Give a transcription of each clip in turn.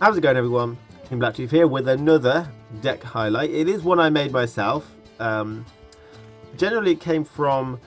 How's it going, everyone? Team Blacktooth here with another deck highlight. It is one I made myself. Generally it came from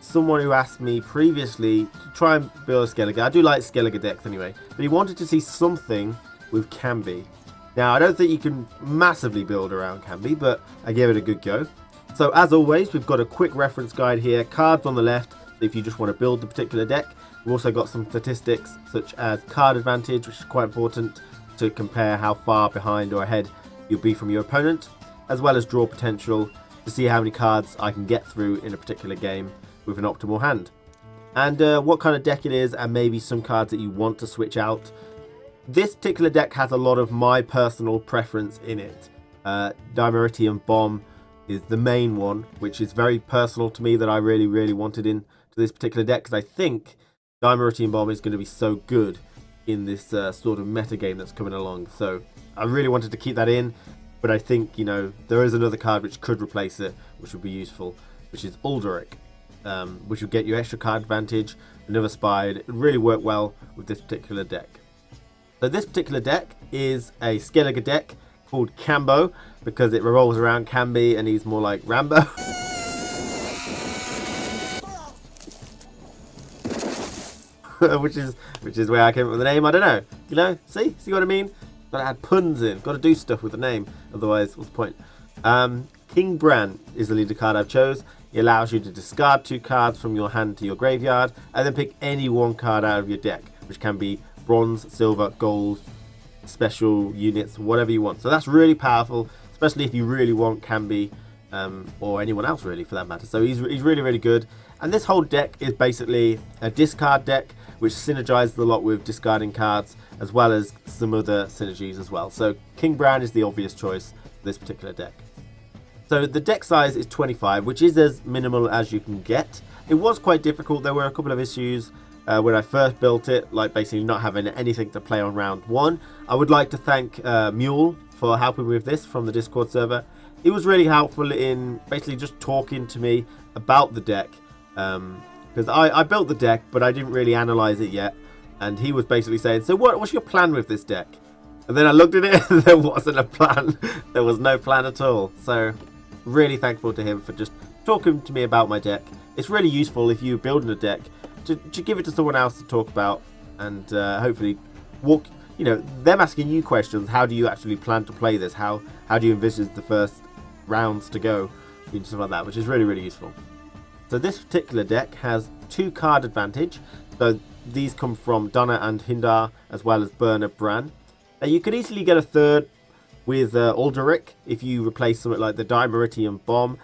someone who asked me previously to try and build a Skellige. I do like Skellige decks anyway, but he wanted to see something with Kambo. Now, I don't think you can massively build around Kambo, but I gave it a good go. So as always, we've got a quick reference guide here, cards on the left, if you just want to build the particular deck. We've also got some statistics such as card advantage, which is quite important to compare how far behind or ahead you'll be from your opponent, as well as draw potential to see how many cards I can get through in a particular game with an optimal hand. And what kind of deck it is, and maybe some cards that you want to switch out. This particular deck has a lot of my personal preference in it. Dimeritium Bomb is the main one, which is very personal to me, that I really wanted into this particular deck, because I think Dimeritium Bomb is going to be so good in this sort of meta game that's coming along. So I really wanted to keep that in, but I think, you know, there is another card which could replace it, which would be useful, which is Ulderic, which will get you extra card advantage, another spy. It would really work well with this particular deck. So this particular deck is a Skellige deck called Kambo, because it revolves around Kambo and he's more like Rambo. which is where I came up with the name. I don't know. You know, see what I mean? Got to add puns in. Got to do stuff with the name. Otherwise, what's the point? King Bran is the leader card I've chose. It allows you to discard 2 cards from your hand to your graveyard, and then pick any one card out of your deck, which can be bronze, silver, gold, special units, whatever you want. So that's really powerful, especially if you really want Kambo, or anyone else really for that matter. So he's really good. And this whole deck is basically a discard deck, which synergizes a lot with discarding cards, as well as some other synergies as well. So King Bran is the obvious choice for this particular deck. So the deck size is 25, which is as minimal as you can get. It was quite difficult. There were a couple of issues when I first built it, like basically not having anything to play on round 1. I would like to thank Mule for helping with this from the Discord server. He was really helpful in basically just talking to me about the deck, because I built the deck, but I didn't really analyze it yet, and he was basically saying, so what's your plan with this deck? And then I looked at it and there wasn't a plan. There was no plan at all. So really thankful to him for just talking to me about my deck. It's really useful if you're building a deck to give it to someone else to talk about, and hopefully them asking you questions. How do you actually plan to play this? How do you envisage the first rounds to go? Stuff like that, which is really useful. So this particular deck has 2 card advantage. So these come from Donna and Hindar, as well as Burner Bran. Now you could easily get a third with Ulderic if you replace something like the Dimeritium Bomb.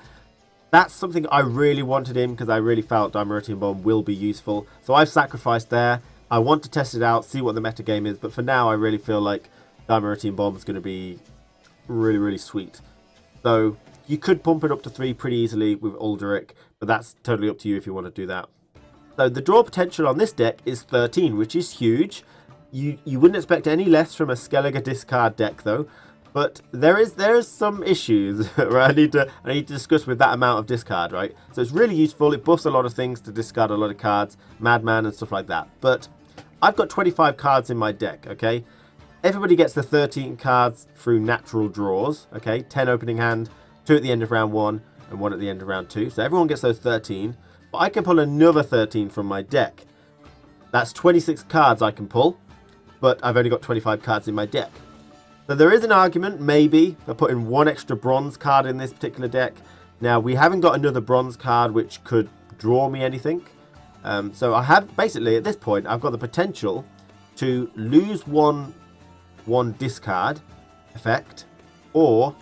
That's something I really wanted in, because I really felt Dimeritium Bomb will be useful. So I've sacrificed there. I want to test it out, see what the meta game is, but for now I really feel like Dimeritium Bomb is going to be really sweet. So you could pump it up to 3 pretty easily with Ulderic, but that's totally up to you if you want to do that. So the draw potential on this deck is 13, which is huge. You wouldn't expect any less from a Skellige discard deck though, but there is some issues where I need to discuss with that amount of discard, right? So it's really useful. It buffs a lot of things to discard a lot of cards, Madman and stuff like that. But I've got 25 cards in my deck, okay? Everybody gets the 13 cards through natural draws, okay? 10 opening hand, 2 at the end of round 1, and 1 at the end of round 2. So everyone gets those 13, but I can pull another 13 from my deck. That's 26 cards I can pull, but I've only got 25 cards in my deck. So there is an argument, maybe, for putting 1 extra bronze card in this particular deck. Now, we haven't got another bronze card which could draw me anything. So I have, basically, at this point, I've got the potential to lose one discard effect, or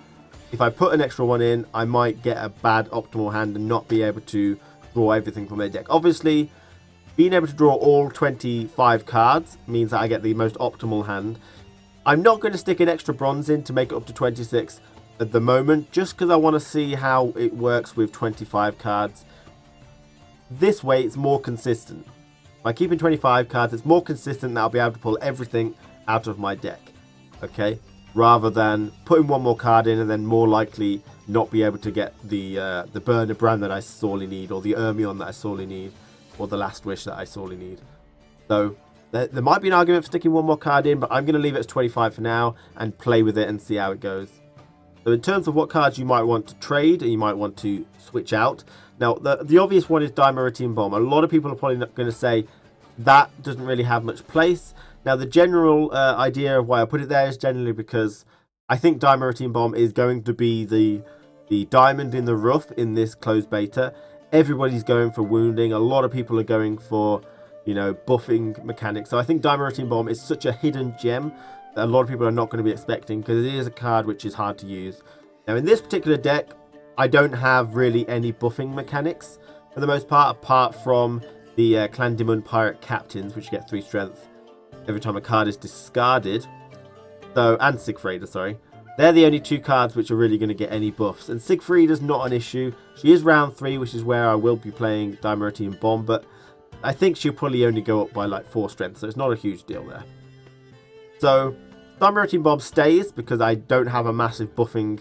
if I put an extra 1 in, I might get a bad optimal hand and not be able to draw everything from my deck. Obviously, being able to draw all 25 cards means that I get the most optimal hand. I'm not going to stick an extra bronze in to make it up to 26 at the moment, just because I want to see how it works with 25 cards. This way, it's more consistent. By keeping 25 cards, it's more consistent that I'll be able to pull everything out of my deck, okay? Rather than putting 1 more card in and then more likely not be able to get the Burner Bran that I sorely need, or the Ermion that I sorely need, or the Last Wish that I sorely need. So There might be an argument for sticking one more card in, but I'm going to leave it as 25 for now and play with it and see how it goes. So in terms of what cards you might want to trade and you might want to switch out. Now, the obvious one is Dimeritium Bomb. A lot of people are probably not going to say that doesn't really have much place. Now, the general idea of why I put it there is generally because I think Dimeritium Bomb is going to be the diamond in the rough in this closed beta. Everybody's going for wounding. A lot of people are going for, you know, buffing mechanics. So I think Dimeritium Bomb is such a hidden gem that a lot of people are not going to be expecting, because it is a card which is hard to use. Now, in this particular deck, I don't have really any buffing mechanics for the most part, apart from the Clandimund Pirate Captains, which get 3 strength every time a card is discarded. So, and Sigfrida, sorry. They're the only 2 cards which are really going to get any buffs. And Sigfrida's not an issue. She is round 3, which is where I will be playing Dimeritium Bomb, but I think she'll probably only go up by like 4 strength, so it's not a huge deal there. So, Dimeritium Bomb stays because I don't have a massive buffing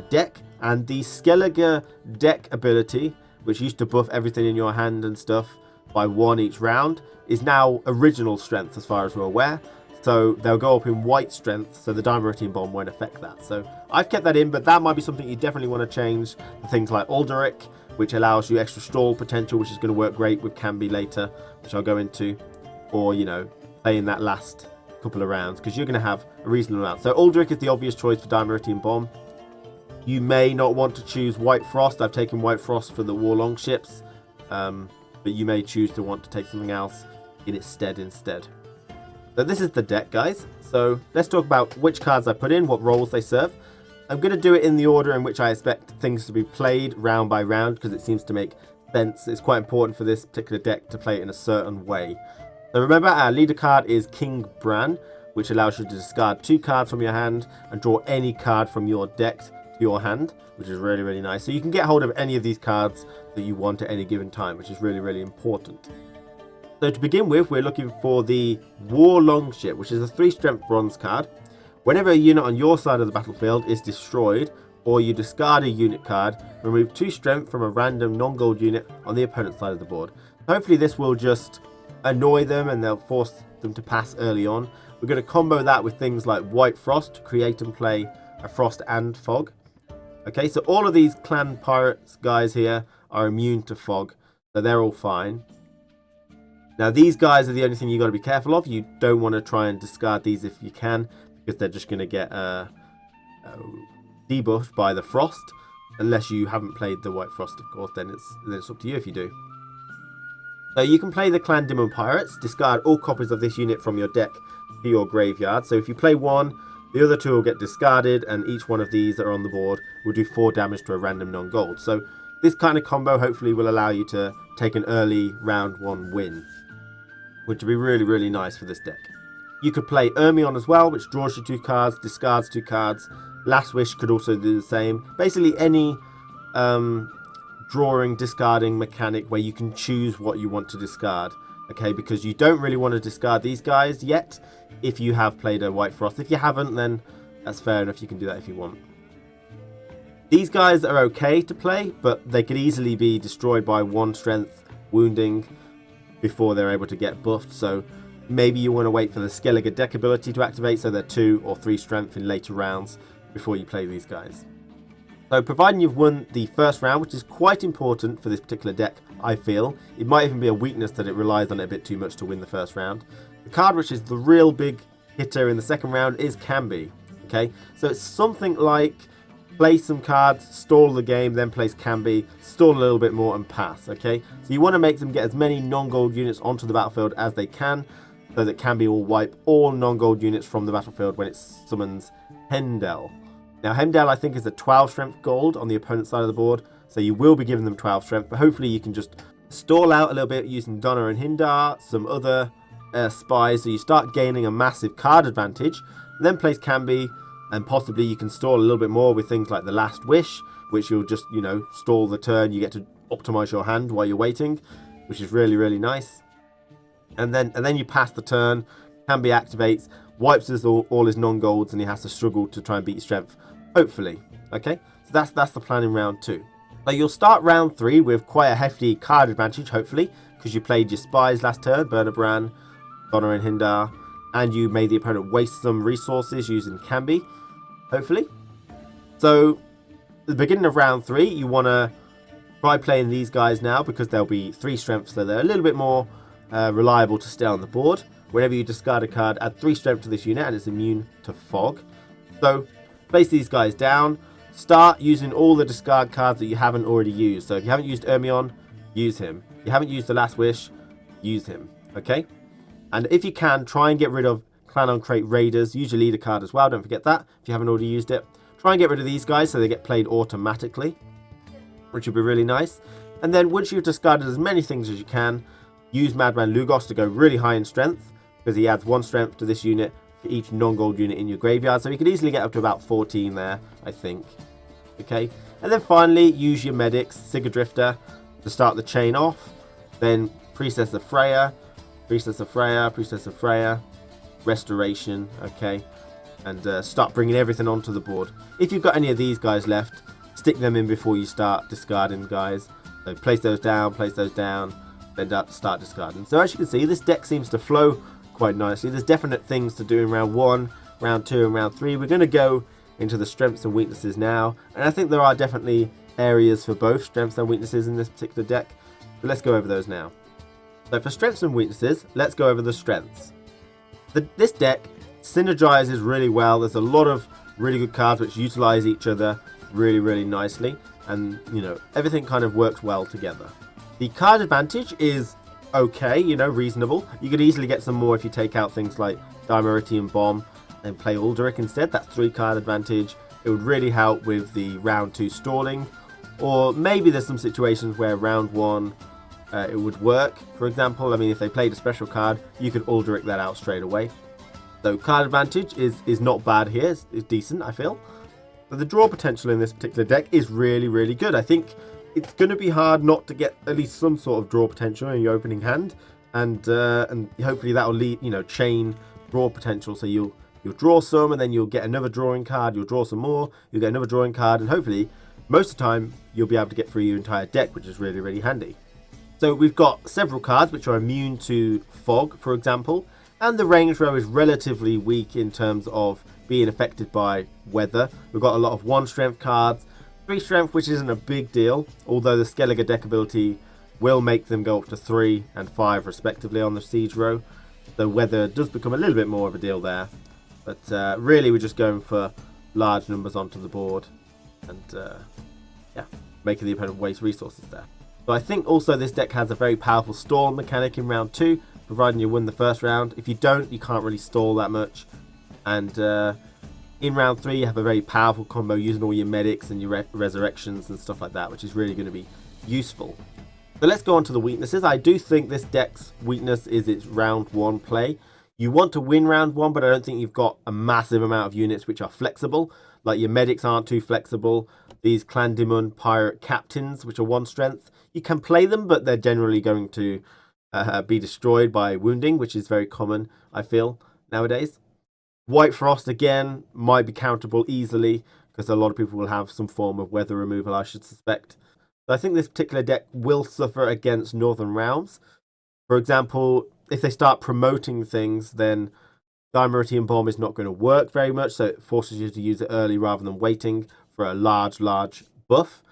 deck. And the Skellige deck ability, which used to buff everything in your hand and stuff by 1 each round, is now original strength as far as we're aware. So they'll go up in white strength, so the Dimeritium Bomb won't affect that. So I've kept that in, but that might be something you definitely want to change. Things like Alderic, which allows you extra stall potential, which is going to work great with Kambi later, which I'll go into. Or, you know, play in that last couple of rounds, because you're going to have a reasonable amount. So Alderic is the obvious choice for Dimeritium Bomb. You may not want to choose White Frost. I've taken White Frost for the War Longships, but you may choose to want to take something else in its stead instead. So this is the deck, guys. So let's talk about which cards I put in, what roles they serve. I'm going to do it in the order in which I expect things to be played round by round, because it seems to make sense. It's quite important for this particular deck to play it in a certain way. So remember, our leader card is King Bran, which allows you to discard 2 cards from your hand and draw any card from your deck to your hand, which is really, really nice. So you can get hold of any of these cards that you want at any given time, which is really, really important. So to begin with, we're looking for the War Longship, which is a 3 strength bronze card. Whenever a unit on your side of the battlefield is destroyed, or you discard a unit card, remove 2 strength from a random non-gold unit on the opponent's side of the board. Hopefully this will just annoy them and they'll force them to pass early on. We're going to combo that with things like White Frost to create and play a Frost and Fog. Okay, so all of these clan pirates guys here are immune to fog, so they're all fine. Now these guys are the only thing you got to be careful of. You don't want to try and discard these if you can, because they're just going to get debuffed by the frost, unless you haven't played the White Frost, of course. Then it's up to you if you do. So you can play the Clandimund Pirates, discard all copies of this unit from your deck to your graveyard. So if you play 1, the other 2 will get discarded, and each one of these that are on the board will do 4 damage to a random non-gold. So this kind of combo hopefully will allow you to take an early round 1 win, which would be really, really nice for this deck. You could play Ermion as well, which draws you 2 cards, discards 2 cards. Last Wish could also do the same. Basically any drawing, discarding mechanic where you can choose what you want to discard. Okay, because you don't really want to discard these guys yet if you have played a White Frost. If you haven't, then that's fair enough. You can do that if you want. These guys are okay to play, but they could easily be destroyed by 1 strength wounding before they're able to get buffed. So maybe you want to wait for the Skellige deck ability to activate, so they're 2 or 3 strength in later rounds before you play these guys. So providing you've won the first round, which is quite important for this particular deck, I feel. It might even be a weakness that it relies on it a bit too much to win the first round. The card which is the real big hitter in the second round is Kambi. Okay, so it's something like play some cards, stall the game, then place Kambi, stall a little bit more and pass. Okay, so you want to make them get as many non-gold units onto the battlefield as they can, so that Kambi will wipe all non-gold units from the battlefield when it summons Hendel. Now Hendel I think is a 12 strength gold on the opponent's side of the board, so you will be giving them 12 strength, but hopefully you can just stall out a little bit using Donna and Hindar, some other spies, so you start gaining a massive card advantage, then place Kambi, and possibly you can stall a little bit more with things like the Last Wish, which you'll just, you know, stall the turn, you get to optimize your hand while you're waiting, which is really, really nice. And then you pass the turn, Kambi activates, wipes all his non-golds, and he has to struggle to try and beat your strength, hopefully. Okay, so that's the plan in round 2. Now you'll start round 3 with quite a hefty card advantage, hopefully, because you played your spies last turn, Bernabran, Donner and Hindar, and you made the opponent waste some resources using Kambo, hopefully. So, at the beginning of round 3, you want to try playing these guys now because there'll be 3 strength, so they're a little bit more reliable to stay on the board. Whenever you discard a card, add 3 strength to this unit and it's immune to fog. So, place these guys down. Start using all the discard cards that you haven't already used. So, if you haven't used Ermion, use him. If you haven't used the Last Wish, use him. Okay? And if you can, try and get rid of Clan on Crate Raiders. Use your leader card as well, don't forget that if you haven't already used it. Try and get rid of these guys so they get played automatically, which would be really nice. And then once you've discarded as many things as you can, use Madman Lugos to go really high in strength, because he adds 1 strength to this unit for each non-gold unit in your graveyard. So you could easily get up to about 14 there, I think. Okay, and then finally use your medics, Sigurdrifter, to start the chain off. Then Priestess of Freya, Priestess of Freya, Priestess of Freya, Restoration, okay, and start bringing everything onto the board. If you've got any of these guys left, stick them in before you start discarding guys. So place those down, then start discarding. So as you can see, this deck seems to flow quite nicely. There's definite things to do in round 1, round 2, and round 3. We're going to go into the strengths and weaknesses now, and I think there are definitely areas for both strengths and weaknesses in this particular deck. But let's go over those now. So for strengths and weaknesses, let's go over the strengths. This deck synergizes really well. There's a lot of really good cards which utilize each other really, really nicely, and you know, everything kind of works well together. The card advantage is okay, you know, reasonable. You could easily get some more if you take out things like Dimeritium Bomb and play Ulderic instead. That 3 card advantage. It would really help with the round 2 stalling, or maybe there's some situations where round 1 it would work. For example, I mean, if they played a special card, you could Ulderic that out straight away. So card advantage is not bad here. It's decent, I feel. But the draw potential in this particular deck is really, really good. I think it's going to be hard not to get at least some sort of draw potential in your opening hand, and hopefully that will lead, you know, chain draw potential. So you'll draw some, and then you'll get another drawing card. You'll draw some more. You'll get another drawing card, and hopefully most of the time you'll be able to get through your entire deck, which is really, really handy. So we've got several cards which are immune to fog, for example, and the range row is relatively weak in terms of being affected by weather. We've got a lot of 1 strength cards, 3 strength, which isn't a big deal, although the Skellige deck ability will make them go up to 3 and 5 respectively on the siege row. So weather does become a little bit more of a deal there, but really we're just going for large numbers onto the board and yeah, making the opponent waste resources there. So I think also this deck has a very powerful stall mechanic in round 2, providing you win the first round. If you don't, you can't really stall that much. And in round 3, you have a very powerful combo using all your medics and your resurrections and stuff like that, which is really going to be useful. So let's go on to the weaknesses. I do think this deck's weakness is its round 1 play. You want to win round 1, but I don't think you've got a massive amount of units which are flexible. Like your medics aren't too flexible. These Clan Dimon Pirate Captains, which are 1 strength, you can play them, but they're generally going to be destroyed by wounding, which is very common, I feel, nowadays. White Frost, again, might be counterable easily, because a lot of people will have some form of weather removal, I should suspect. So I think this particular deck will suffer against Northern Realms. For example, if they start promoting things, then Dimeritium Bomb is not going to work very much, so it forces you to use it early rather than waiting for a large buff.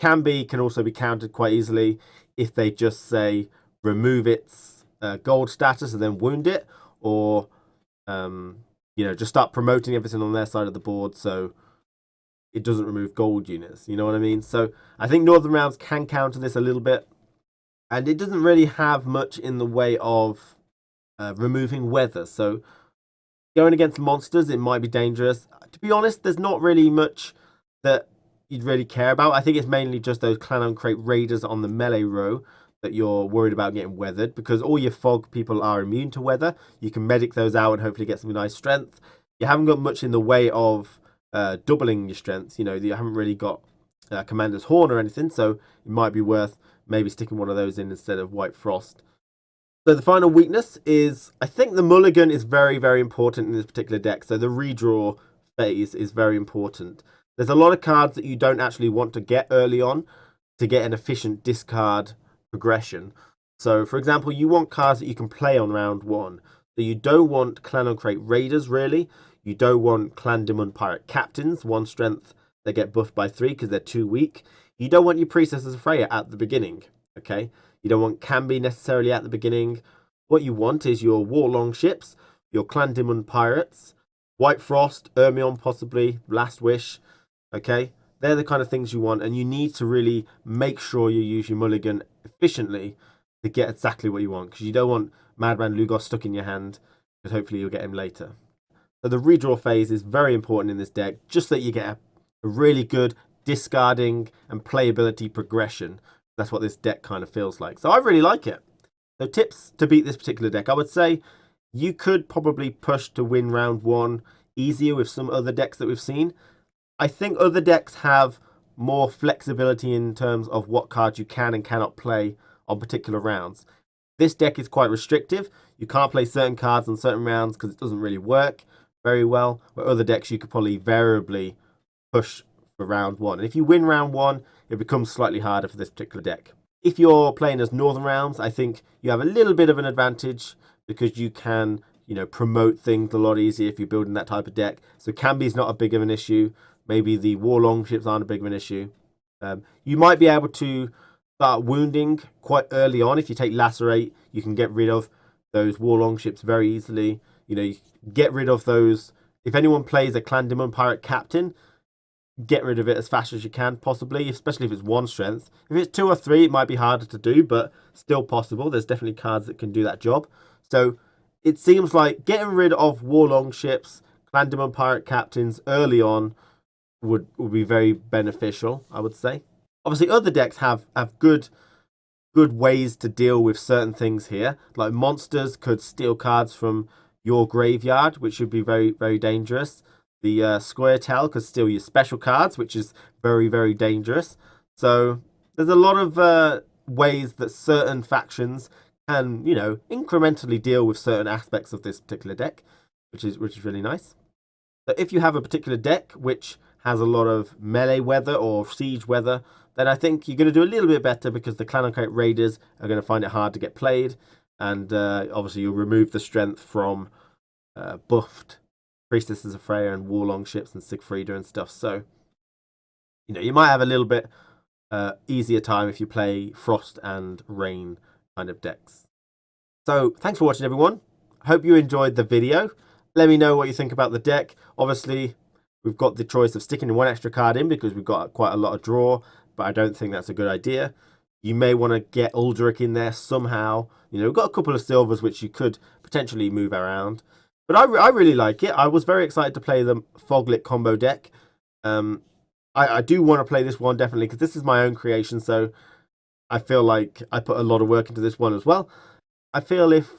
Kambo can also be countered quite easily if they just say remove its gold status and then wound it, or you know, just start promoting everything on their side of the board so it doesn't remove gold units. You know what I mean? So I think Northern Realms can counter this a little bit, and it doesn't really have much in the way of removing weather. So going against monsters, it might be dangerous. To be honest, there's not really much that you'd really care about. I think it's mainly just those Clan on Crate Raiders on the melee row that you're worried about getting weathered, because all your fog people are immune to weather. You can medic those out and hopefully get some nice strength. You haven't got much in the way of doubling your strength. You know, you haven't really got Commander's Horn or anything, so it might be worth maybe sticking one of those in instead of White Frost. So the final weakness is, I think the mulligan is very, very important in this particular deck. So the redraw phase is very important. There's a lot of cards that you don't actually want to get early on to get an efficient discard progression. So, for example, you want cards that you can play on round 1. So you don't want Clan on Crate Raiders, really. You don't want Clan Demon Pirate Captains, 1 strength, they get buffed by 3 because they're too weak. You don't want your Priestesses of Freya at the beginning, okay? You don't want Kambi necessarily at the beginning. What you want is your War Longships, your Clan Demon Pirates, White Frost, Ermion possibly, Last Wish, okay? They're the kind of things you want, and you need to really make sure you use your mulligan efficiently to get exactly what you want, because you don't want Madman Lugos stuck in your hand, because hopefully you'll get him later. So the redraw phase is very important in this deck, just so that you get a really good discarding and playability progression. That's what this deck kind of feels like. So I really like it. So tips to beat this particular deck. I would say you could probably push to win round 1 easier with some other decks that we've seen. I think other decks have more flexibility in terms of what cards you can and cannot play on particular rounds. This deck is quite restrictive. You can't play certain cards on certain rounds because it doesn't really work very well. Where other decks you could probably variably push for round 1. And if you win round 1, it becomes slightly harder for this particular deck. If you're playing as Northern Realms, I think you have a little bit of an advantage because you can, promote things a lot easier if you're building that type of deck. So Kambi is not a big of an issue. Maybe the War Longships aren't a big of an issue. You might be able to start wounding quite early on. If you take Lacerate, you can get rid of those War Longships very easily. You get rid of those. If anyone plays a Clan Demon Pirate Captain, get rid of it as fast as you can, possibly, especially if it's 1 strength. If it's 2 or 3, it might be harder to do, but still possible. There's definitely cards that can do that job. So it seems like getting rid of War Longships, Clan Demon Pirate Captains early on would be very beneficial, I would say. Obviously, other decks have good ways to deal with certain things here. Like monsters could steal cards from your graveyard, which would be very, very dangerous. The Square Tail could steal your special cards, which is very, very dangerous. So there's a lot of ways that certain factions can, incrementally deal with certain aspects of this particular deck, which is really nice. So if you have a particular deck which has a lot of melee weather or siege weather, then I think you're going to do a little bit better because the Clan on Crate Raiders are going to find it hard to get played. And obviously you'll remove the strength from buffed Priestesses of Freya and War Longships and Sigfrida and stuff. So, you might have a little bit easier time if you play Frost and Rain kind of decks. So, thanks for watching, everyone. Hope you enjoyed the video. Let me know what you think about the deck. Obviously, we've got the choice of sticking 1 extra card in because we've got quite a lot of draw, but I don't think that's a good idea. You may want to get Uldric in there somehow. We've got a couple of silvers which you could potentially move around. But I really like it. I was very excited to play the Foglit combo deck. I do want to play this one, definitely, because this is my own creation, so I feel like I put a lot of work into this one as well. I feel if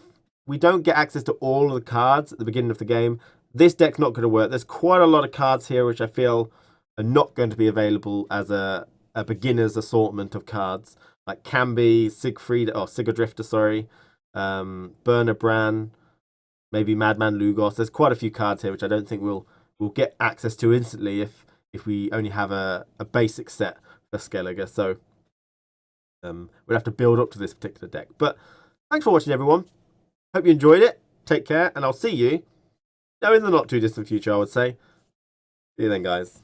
we don't get access to all of the cards at the beginning of the game, this deck's not going to work. There's quite a lot of cards here which I feel are not going to be available as a beginner's assortment of cards. Like Kambi, Sigurdrifter, sorry, Burner Bran, maybe Madman Lugos. There's quite a few cards here which I don't think we'll get access to instantly if we only have a basic set for Skellige. So we'll have to build up to this particular deck. But thanks for watching, everyone. Hope you enjoyed it. Take care, and I'll see you in the not too distant future, I would say. See you then, guys.